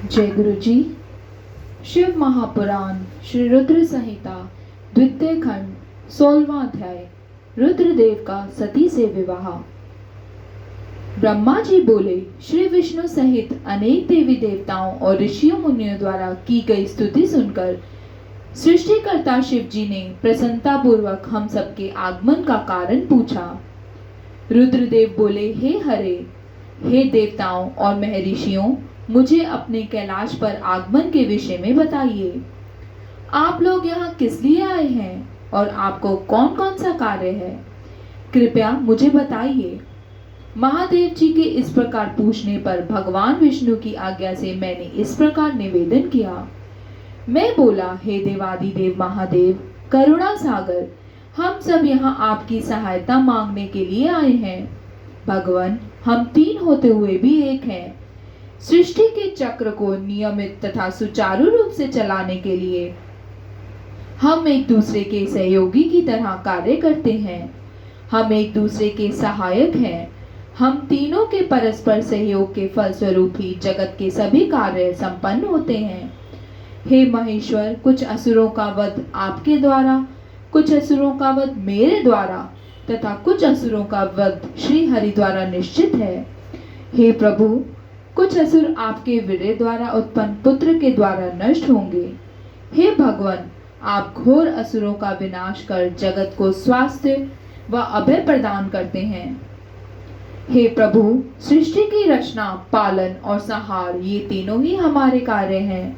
जय गुरु जी। शिव महापुराण श्री रुद्र संहिता द्वितीय खंड 16वां अध्याय रुद्रदेव का सती से विवाह। ब्रह्मा जी बोले, श्री विष्णु सहित अनेक देवी देवताओं और ऋषियों मुनियों द्वारा की गई स्तुति सुनकर सृष्टिकर्ता शिव जी ने प्रसन्नता पूर्वक हम सबके आगमन का कारण पूछा। रुद्रदेव बोले, हे हरे, हे देवताओं और महर्षियों, मुझे अपने कैलाश पर आगमन के विषय में बताइए। आप लोग यहाँ किस लिए आए हैं और आपको कौन कौन सा कार्य है, कृपया मुझे बताइए। महादेव जी के इस प्रकार पूछने पर भगवान विष्णु की आज्ञा से मैंने इस प्रकार निवेदन किया। मैं बोला, हे देवादिदेव महादेव, करुणा सागर, हम सब यहाँ आपकी सहायता मांगने के लिए आए हैं। भगवान, हम तीन होते हुए भी एक हैं। सृष्टि के चक्र को नियमित तथा सुचारू रूप से चलाने के लिए हम एक दूसरे के सहयोगी की तरह कार्य करते हैं। हम एक दूसरे के सहायक हैं। हम तीनों के परस्पर सहयोग के फलस्वरूप ही जगत के सभी कार्य संपन्न होते हैं। हे महेश्वर, कुछ असुरों का वध आपके द्वारा, कुछ असुरों का वध मेरे द्वारा तथा कुछ असुरों का वध श्री हरि द्वारा निश्चित है। हे प्रभु, कुछ असुर आपके वीर्य द्वारा उत्पन्न पुत्र के द्वारा नष्ट होंगे। हे भगवान, आप घोर असुरों का विनाश कर जगत को स्वास्थ्य व अभय प्रदान करते हैं। हे प्रभु, सृष्टि की रचना, पालन और संहार, ये तीनों ही हमारे कार्य हैं।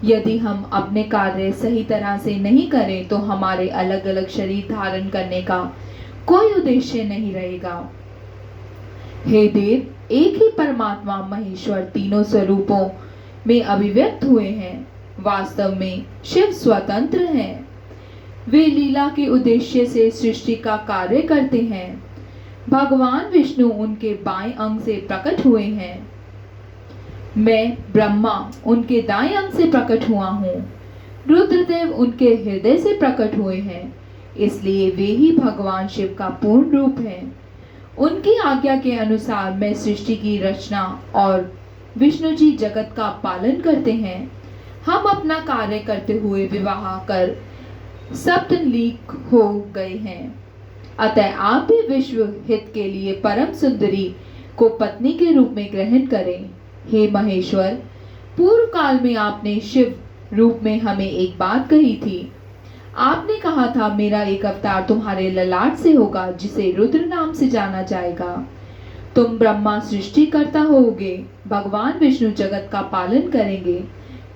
यदि हम अपने कार्य सही तरह से नहीं करें तो हमारे अलग अलग शरीर धारण करने का कोई उद्देश्य नहीं रहेगा। हे देव, एक ही परमात्मा महेश्वर तीनों स्वरूपों में अभिव्यक्त हुए हैं। वास्तव में शिव स्वतंत्र हैं। वे लीला के उद्देश्य से सृष्टि का कार्य करते हैं। भगवान विष्णु उनके बाएं अंग से प्रकट हुए हैं। मैं ब्रह्मा उनके दाएं अंग से प्रकट हुआ हूँ। रुद्रदेव उनके हृदय से प्रकट हुए हैं, इसलिए वे ही भगवान शिव का पूर्ण रूप हैं। उनकी आज्ञा के अनुसार मैं सृष्टि की रचना और विष्णु जी जगत का पालन करते हैं। हम अपना कार्य करते हुए विवाह कर सप्तलीक हो गए हैं। अतः आप भी विश्व हित के लिए परम सुंदरी को पत्नी के रूप में ग्रहण करें। हे महेश्वर, पूर्व काल में आपने शिव रूप में हमें एक बात कही थी। आपने कहा था, मेरा एक अवतार तुम्हारे ललाट से होगा जिसे रुद्र नाम से जाना जाएगा। तुम ब्रह्मा सृष्टि करता होगे, भगवान विष्णु जगत का पालन करेंगे।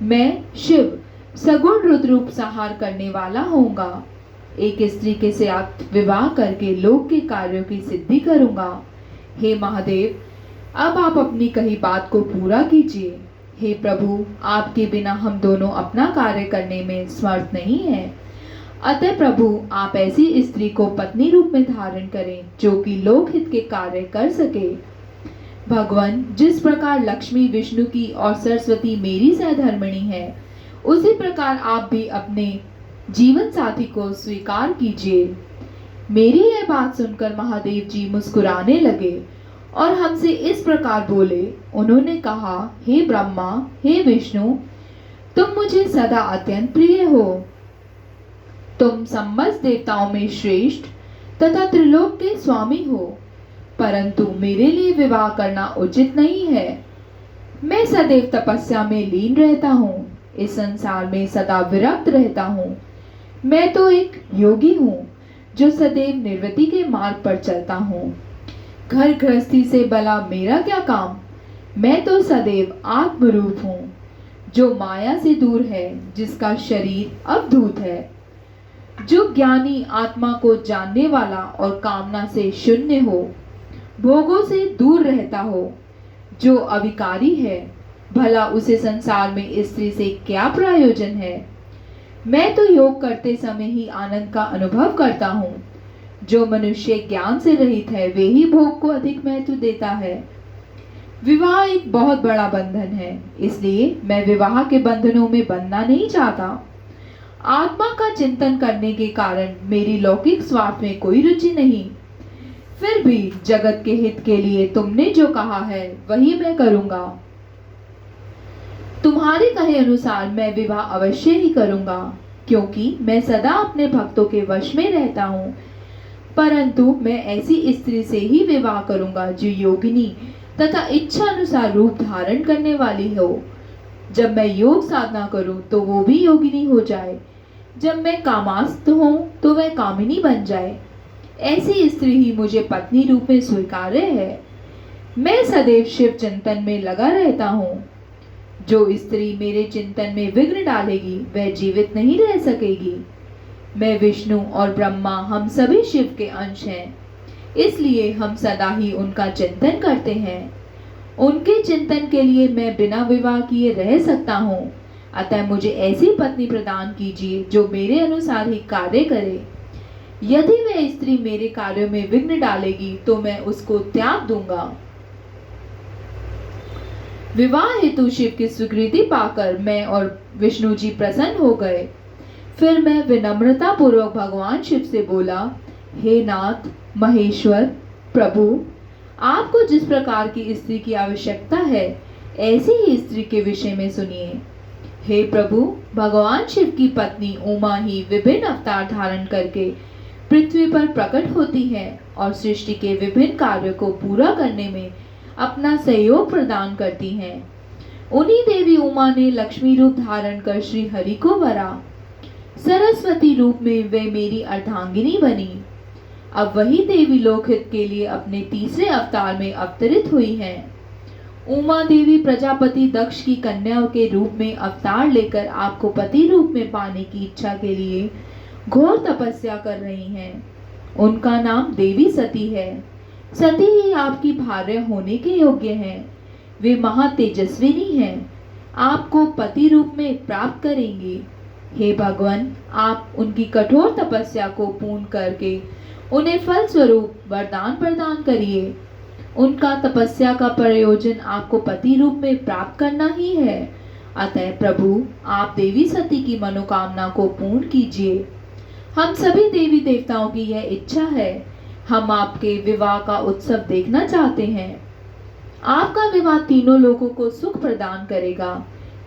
मैं शिव सगुण रुद्र रूप संहार करने वाला होऊंगा। एक स्त्री के साथ विवाह करके लोक के कार्यों की सिद्धि करूंगा। हे महादेव, अब आप अपनी कही बात को पूरा कीजिए। हे प्रभु, आपके बिना हम दोनों अपना कार्य करने में समर्थ नहीं हैं। अतः प्रभु, आप ऐसी स्त्री को पत्नी रूप में धारण करें जो कि लोकहित के कार्य कर सके। भगवान, जिस प्रकार लक्ष्मी विष्णु की और सरस्वती मेरी सहधर्मिणी है, उसी प्रकार आप भी अपने जीवन साथी को स्वीकार कीजिए। मेरी यह बात सुनकर महादेव जी मुस्कुराने लगे और हमसे इस प्रकार बोले। उन्होंने कहा, हे ब्रह्मा, हे विष्णु, तुम मुझे सदा अत्यंत प्रिय हो। तुम समस्त देवताओं में श्रेष्ठ तथा त्रिलोक के स्वामी हो, परंतु मेरे लिए विवाह करना उचित नहीं है। मैं सदैव तपस्या में लीन रहता हूँ, इस संसार में सदा विरक्त रहता हूँ। मैं तो एक योगी हूँ जो सदैव निर्वृत्ति के मार्ग पर चलता हूँ। घर गृहस्थी से भला मेरा क्या काम। मैं तो सदैव आत्मरूप हूँ जो माया से दूर है, जिसका शरीर अवधूत है, जो ज्ञानी आत्मा को जानने वाला और कामना से शून्य हो, भोगों से दूर रहता हो, जो अविकारी है। भला उसे संसार में स्त्री से क्या प्रयोजन है। मैं तो योग करते समय ही आनंद का अनुभव करता हूँ। जो मनुष्य ज्ञान से रहित है, वे ही भोग को अधिक महत्व देता है। विवाह एक बहुत बड़ा बंधन है, इसलिए मैं विवाह के बंधनों में बंधना नहीं चाहता। आत्मा का चिंतन करने के कारण मेरी लौकिक स्वार्थ में कोई रुचि नहीं। फिर भी जगत के हित के लिए तुमने जो कहा है वही मैं करूंगा। तुम्हारे कहे अनुसार मैं विवाह अवश्य ही करूंगा, क्योंकि मैं सदा अपने भक्तों के वश में रहता हूँ। परंतु मैं ऐसी स्त्री से ही विवाह करूंगा जो योगिनी तथा इच्छा अनुसार रूप धारण करने वाली हो। जब मैं योग साधना करूं तो वो भी योगिनी हो जाए, जब मैं कामास्थ हूं तो वह कामिनी बन जाए। ऐसी स्त्री ही मुझे पत्नी रूप में स्वीकार्य है। मैं सदैव शिव चिंतन में लगा रहता हूँ। जो स्त्री मेरे चिंतन में विघ्न डालेगी वह जीवित नहीं रह सकेगी। मैं विष्णु और ब्रह्मा हम सभी शिव के अंश हैं, इसलिए हम सदा ही उनका चिंतन करते हैं। उनके चिंतन के लिए मैं बिना विवाह किए रह सकता हूँ। अतः मुझे ऐसी पत्नी प्रदान कीजिए जो मेरे अनुसार ही कार्य करे। यदि वह स्त्री मेरे कार्यों में विघ्न डालेगी तो मैं उसको त्याग दूंगा। विवाह हेतु शिव की स्वीकृति पाकर मैं और विष्णु जी प्रसन्न हो गए। फिर मैं विनम्रता पूर्वक भगवान शिव से बोला, हे नाथ महेश्वर प्रभु, आपको जिस प्रकार की स्त्री की आवश्यकता है ऐसी ही स्त्री के विषय में सुनिए। हे प्रभु, भगवान शिव की पत्नी उमा ही विभिन्न अवतार धारण करके पृथ्वी पर प्रकट होती है और सृष्टि के विभिन्न कार्यों को पूरा करने में अपना सहयोग प्रदान करती हैं। उन्हीं देवी उमा ने लक्ष्मी रूप धारण कर श्री हरि को वरा। सरस्वती रूप में वे मेरी अर्धांगिनी बनी। अब वही देवी लोकहित के लिए अपने तीसरे अवतार में अवतरित हुई हैं। उमा देवी प्रजापति दक्ष की कन्याओं के रूप में अवतार लेकर आपको पति रूप में पाने की इच्छा के लिए घोर तपस्या कर रही हैं। उनका नाम देवी सती है। सती ही आपकी भार्य होने के योग्य हैं। वे महातेजस्विनी हैं, आपको पति रूप में प्राप्त करेंगी। हे भगवान, आप उनकी कठोर तपस्या को पूर्ण करके उन्हें फल स्वरूप वरदान प्रदान करिए। उनका तपस्या का प्रयोजन आपको पति रूप में प्राप्त करना ही है। अतः प्रभु, आप देवी सती की मनोकामना को पूर्ण कीजिए। हम सभी देवी देवताओं की यह इच्छा है। हम आपके विवाह का उत्सव देखना चाहते हैं। आपका विवाह तीनों लोगों को सुख प्रदान करेगा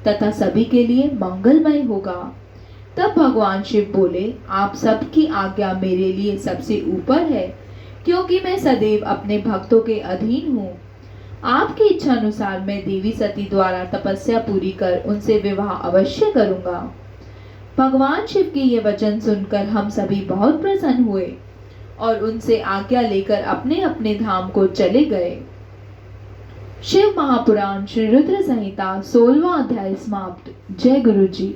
तथा सभी के लिए मंगलमय होगा। तब भगवान शिव बोले, आप सबकी आज्ञा मेरे लिए सबसे ऊपर है, क्योंकि मैं सदैव अपने भक्तों के अधीन हूँ। आपकी इच्छा अनुसार मैं देवी सती द्वारा तपस्या पूरी कर उनसे विवाह अवश्य करूंगा। भगवान शिव के ये वचन सुनकर हम सभी बहुत प्रसन्न हुए और उनसे आज्ञा लेकर अपने अपने धाम को चले गए। शिव महापुराण श्री रुद्र संहिता 16वां अध्याय समाप्त। जय गुरु जी।